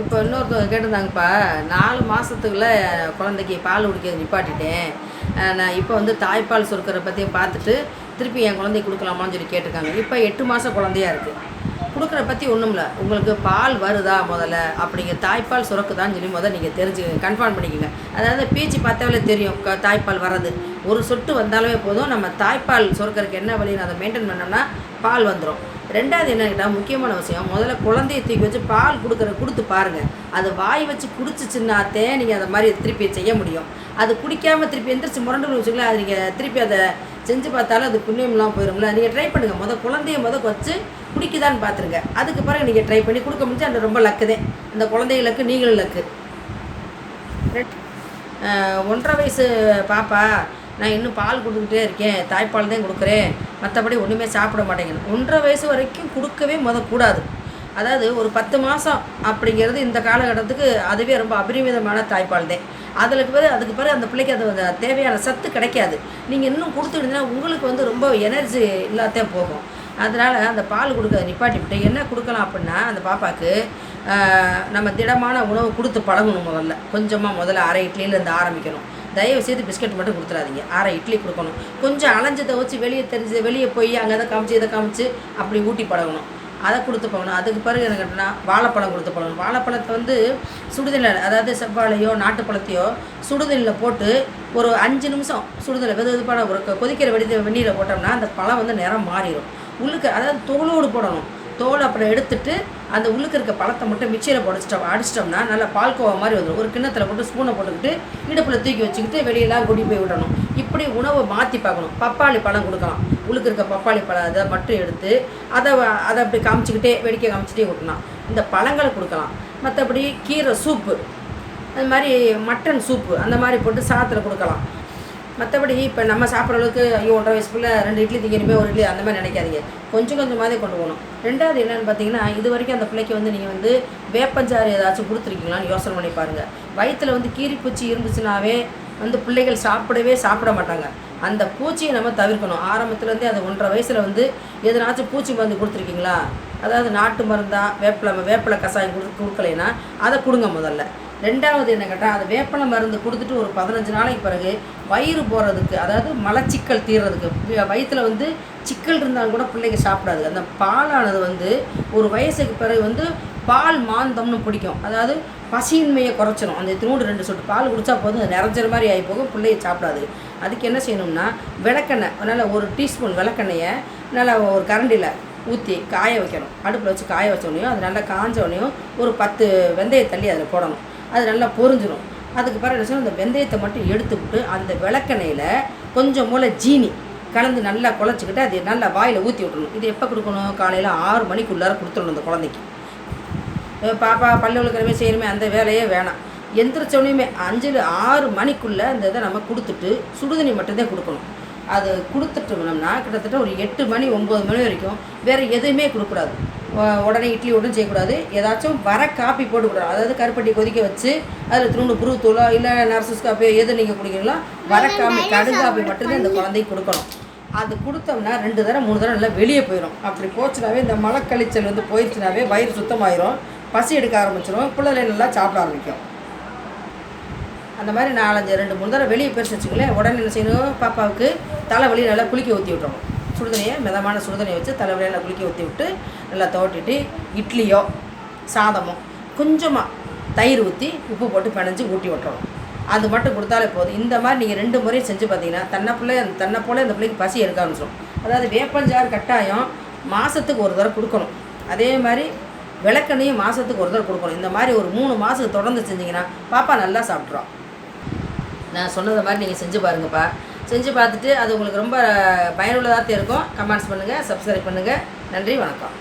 இப்போ இன்னொருத்தவங்க கேட்டிருந்தாங்கப்பா, 4 மாதத்துக்குள்ள குழந்தைக்கு பால் குடிக்கிறது நிப்பாட்டிட்டேன். நான் இப்போ வந்து தாய்ப்பால் சுரக்கிறத பற்றி பார்த்துட்டு திருப்பி என் குழந்தைக்கு கொடுக்கலாமான்னு சொல்லி கேட்டிருக்காங்க. இப்போ 8 மாதம் குழந்தையா இருக்குது. கொடுக்குற பற்றி ஒன்றும் இல்லை, உங்களுக்கு பால் வருதா முதல்ல, அப்படிங்க தாய்ப்பால் சுரக்குதான்னு சொல்லி முதல்ல நீங்கள் தெரிஞ்சுக்கங்க, கன்ஃபார்ம் பண்ணிக்கோங்க. அதாவது பீச்சு பார்த்தாவே தெரியும் தாய்ப்பால் வர்றது. ஒரு சொட்டு வந்தாலுமே போதும், நம்ம தாய்ப்பால் சுரக்கிறதுக்கு என்ன வழின்னு அதை மெயின்டைன் பண்ணோம்னா பால் வந்துடும். ரெண்டாவது என்ன கேட்டால் முக்கியமான விஷயம், முதல்ல குழந்தைய தூக்கி வச்சு பால் கொடுத்து பாருங்கள். அது வாய் வச்சு குடிச்சிச்சுன்னாத்தே நீங்கள் அதை மாதிரி திருப்பி செய்ய முடியும். அது குடிக்காமல் திருப்பி எந்திரிச்சு முரண்டு வச்சுக்கலாம், அது நீங்கள் திருப்பி அதை செஞ்சு பார்த்தாலும் அது புண்ணியம்லாம் போயிடும்ல. நீங்கள் ட்ரை பண்ணுங்கள், குழந்தைய வச்சு குடிக்குதான்னு பார்த்துருங்க. அதுக்கு பிறகு நீங்கள் ட்ரை பண்ணி கொடுக்க முடிஞ்சு அந்த ரொம்ப லக்குதே. அந்த குழந்தைகளுக்கு நீங்களும் லக்கு. 1.5 வயசு பாப்பா, நான் இன்னும் பால் கொடுத்துக்கிட்டே இருக்கேன், தாய்ப்பால் தான் கொடுக்குறேன், மற்றபடி ஒன்றுமே சாப்பிட மாட்டேங்குது. 1.5 வயசு வரைக்கும் கொடுக்கவே கூடாது. அதாவது ஒரு 10 மாதம் அப்படிங்கிறது இந்த காலகட்டத்துக்கு அதுவே ரொம்ப அபரிமிதமான தாய்ப்பால் தான். அதுக்கு பிறகு அந்த பிள்ளைக்கு அது தேவையான சத்து கிடைக்காது. நீங்கள் இன்னும் கொடுத்துக்கிட்டீங்கன்னா உங்களுக்கு ரொம்ப எனர்ஜி இல்லாதே போகும். அதனால் அந்த பால் கொடுக்க நிப்பாட்டிவிட்டு என்ன கொடுக்கலாம் அப்படின்னா, அந்த பாப்பாவுக்கு நம்ம திடமான உணவு கொடுத்து பழகணும். முதல்ல அரை இட்லியிலேருந்து ஆரம்பிக்கணும். தயவு செய்து பிஸ்கட் மட்டும் கொடுத்துடாதீங்க, அரை இட்லி கொடுக்கணும். கொஞ்சம் அலைஞ்சதை வச்சு வெளியே போய் அங்கே அதை காமிச்சு இதை காமிச்சு அப்படி ஊட்டி பழகணும். அதை கொடுத்து பழகணும். அதுக்கு பிறகு என்ன கேட்டோன்னா வாழைப்பழம் கொடுத்து பழகணும். வாழைப்பழத்தை சுடுதண்ணில், அதாவது செவ்வாழையோ நாட்டுப்பழத்தையோ சுடுதண்ணில் போட்டு ஒரு 5 நிமிஷம் சுடுதண்ணில் வெதுப்பான ஒரு கொதிக்கிற வெந்நீரை போட்டோம்னா அந்த பழம் நிறம் மாறிடும். உள்ளுக்கு அதாவது தோலோடு போடணும். தோலை அப்புறம் எடுத்துட்டு அந்த உள்ளுக்கு இருக்க பழத்தை மட்டும் மிக்சியில் அடிச்சிட்டோம்னா நல்லா பால்கோவா மாதிரி வந்துடும். ஒரு கிண்ணத்தில் போட்டு ஸ்பூனை போட்டுக்கிட்டு இடுப்பில் தூக்கி வச்சுக்கிட்டு வெளியெல்லாம் கூட்டி போய் விடணும். இப்படி உணவை மாற்றி பார்க்கணும். பப்பாளி பழம் கொடுக்கலாம். உள்ளுக்கு இருக்க பப்பாளி பழம் அதை மட்டும் எடுத்து அதை அப்படி காமிச்சிக்கிட்டே வேடிக்கை காமிச்சிட்டே விட்டணும். இந்த பழங்களை கொடுக்கலாம். மற்றபடி கீரை சூப்பு, அது மாதிரி மட்டன் சூப்பு அந்த மாதிரி போட்டு சாதத்தில் கொடுக்கலாம். மற்றபடி இப்போ நம்ம சாப்பிட்ற அளவுக்கு 1.5 வயசுக்குள்ளே 2 இட்லி திங்கணுமே 1 இட்லி அந்த மாதிரி நினைக்காதீங்க. கொஞ்சமாதிரி கொண்டு போகணும். ரெண்டாவது என்னென்னு பார்த்தீங்கன்னா, இது வரைக்கும் அந்த பிள்ளைக்கு நீங்கள் வேப்பஞ்சாறு ஏதாச்சும் கொடுத்துருக்கீங்களான்னு யோசனை பண்ணி பாருங்கள். வயிற்றில் கீரிப்பூச்சி இருந்துச்சுனாவே பிள்ளைகள் சாப்பிட மாட்டாங்க. அந்த பூச்சியை நம்ம தவிர்க்கணும். ஆரம்பத்துலேருந்தே அது 1.5 வயசில் எதனாச்சும் பூச்சி மருந்து கொடுத்துருக்கீங்களா, அதாவது நாட்டு மருந்தாக வேப்பிலை கஷாயம் கொடுக்கலைன்னா அதை கொடுங்க முதல்ல. ரெண்டாவது என்ன கேட்டால், அது வேப்பலை மருந்து கொடுத்துட்டு ஒரு 15 நாளைக்கு பிறகு வயிறு போகிறதுக்கு, அதாவது மலச்சிக்கல் தீர்றதுக்கு, வயிற்றில் சிக்கல் இருந்தாலும் கூட பிள்ளைங்க சாப்பிடாது. அந்த பாலானது ஒரு வயசுக்கு பிறகு பால் மாந்தம்னு பிடிக்கும். அதாவது பசியின்மையை குறைச்சிடும். அந்த 2 சொட்டு பால் குடித்தா போதும், அது நிறைஞ்சற மாதிரி ஆகி போகும், பிள்ளைய சாப்பிடாது. அதுக்கு என்ன செய்யணும்னா, விளக்கெண்ணெய், அதனால் 1 டீஸ்பூன் விளக்கெண்ணையை நல்லா ஒரு கரண்டியில் ஊற்றி காய வைக்கணும். அடுப்பில் வச்சு காய வச்சோடனையும் அது நல்லா காஞ்சோடனையும் ஒரு 10 வெந்தயம் தள்ளி அதில் போடணும். அது நல்லா பொரிஞ்சிடும். அதுக்கு பிறகு என்ன செய்யணும், அந்த வெந்தயத்தை மட்டும் எடுத்துவிட்டு அந்த விளக்கெண்ணெயில் கொஞ்சம் போல் ஜீனி கலந்து நல்லா குழச்சிக்கிட்டு அது நல்லா வாயில் ஊற்றி விட்டுணும். இது எப்போ கொடுக்கணும், காலையில் 6 மணிக்குள்ளார கொடுத்துடணும். அந்த குழந்தைக்கு பாப்பா பல்லு விளக்கிறமே செய்யணுமே அந்த வேலையே வேணாம். எந்திரிச்சோடனையுமே 5-6 மணிக்குள்ளே அந்த இதை நம்ம கொடுத்துட்டு சுடுதண்ணி மட்டும்தான் கொடுக்கணும். அது கொடுத்துட்டோம்னா கிட்டத்தட்ட ஒரு 8 மணி 9 மணி வரைக்கும் வேறு எதுவுமே கொடுக்கூடாது. உடனே இட்லி ஒன்றும் செய்யக்கூடாது. ஏதாச்சும் வர காப்பி போட்டுக்கூடாது. அதாவது கருப்பட்டி கொதிக்க வச்சு அதில் திரும்ப புரு தூளோ இல்லை நர்சஸ் காப்பி எது நீங்கள் குடிக்கிறீங்களோ வர காப்பி கடுங்காப்பி மட்டும்தான் இந்த குழந்தைக்கு கொடுக்கணும். அது கொடுத்தோம்னா 2 தடவை 3 தடவை நல்லா வெளியே போயிடும். அப்படி போச்சுனாவே இந்த மலக்கழிச்சல் போயிடுச்சுனாவே வயிறு சுத்தமாயிரும், பசி எடுக்க ஆரம்பிச்சிடும், பிள்ளைகளை நல்லா சாப்பிட ஆரம்பிக்கும். அந்த மாதிரி 2-3 தடவை வெளியே போயிடுச்சு வச்சுக்கலேன். உடனே என்ன செய்யணும், பாப்பாவுக்கு தலைவலி நல்லா குளிக்க ஊற்றி விட்டுறணும். சுடுதண்ணியை மிதமான சுடுதண்ணியை வச்சு தலைவலியில் குளிக்க ஊற்றி விட்டு நல்லா துவட்டிட்டு இட்லியோ சாதமோ கொஞ்சமாக தயிர் ஊற்றி உப்பு போட்டு பிணைஞ்சு ஊட்டி விட்டுறணும். அது மட்டும் கொடுத்தாலே போதும். இந்த மாதிரி நீங்கள் 2 முறையும் செஞ்சு பார்த்தீங்கன்னா தன்னை போல் இந்த பிள்ளைக்கு பசி எடுக்க ஆரம்பிச்சிடும். அதாவது வேப்பஞ்சாறு கட்டாயம் மாதத்துக்கு 1 தடவை கொடுக்கணும். அதே மாதிரி விளக்கெண்ணையும் மாதத்துக்கு 1 தடவை கொடுக்கணும். இந்த மாதிரி ஒரு 3 மாதத்துக்கு தொடர்ந்து செஞ்சிங்கன்னா பாப்பா நல்லா சாப்பிட்றோம். நான் சொன்னதை மாதிரி நீங்கள் செஞ்சு பாருங்கப்பா. செஞ்சு பார்த்துட்டு அது உங்களுக்கு ரொம்ப பயனுள்ளதாக இருக்கும். கமெண்ட்ஸ் பண்ணுங்கள், சப்ஸ்கிரைப் பண்ணுங்கள். நன்றி, வணக்கம்.